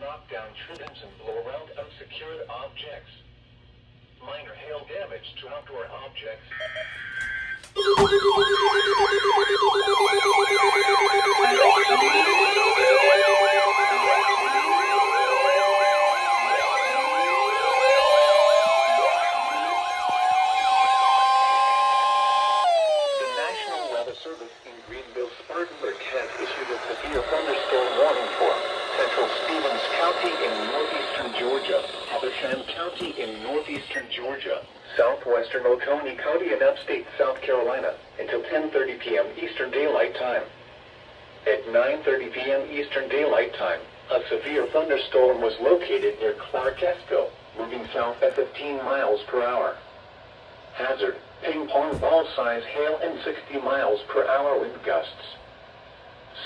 knock down trees and blow around unsecured objects. Minor hail damage to outdoor objects. Service in Greenville-Spartanburg has issued a severe thunderstorm warning for central Stevens County in northeastern Georgia, Habersham County in northeastern Georgia, southwestern Oconee County in upstate South Carolina until 10:30 p.m. Eastern Daylight Time. At 9:30 p.m. Eastern Daylight Time, a severe thunderstorm was located near Clarkesville, moving south at 15 miles per hour. Hazard: ping-pong ball-size hail and 60 miles per hour wind gusts.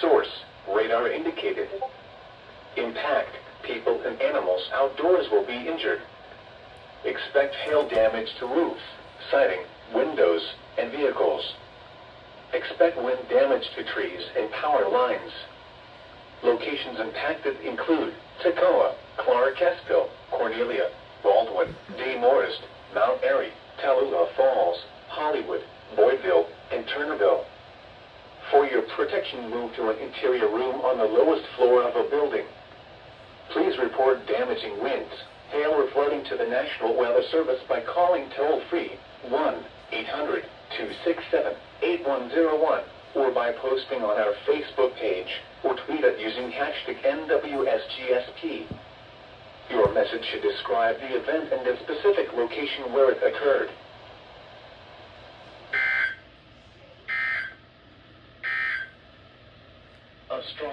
Source: radar indicated. Impact: people and animals outdoors will be injured. Expect hail damage to roofs, siding, windows, and vehicles. Expect wind damage to trees and power lines. Locations impacted include Toccoa, Clarkesville, Cornelia, Baldwin, DeMorest, Mount Airy, Tallulah Falls, Hollywood, Boydville, and Turnerville. For your protection, move to an interior room on the lowest floor of a building. Please report damaging winds, hail, or flooding to the National Weather Service by calling toll-free 1-800-267-8101 or by posting on our Facebook page or tweet it using hashtag NWSGSP. Your message should describe the event and the specific location where it occurred.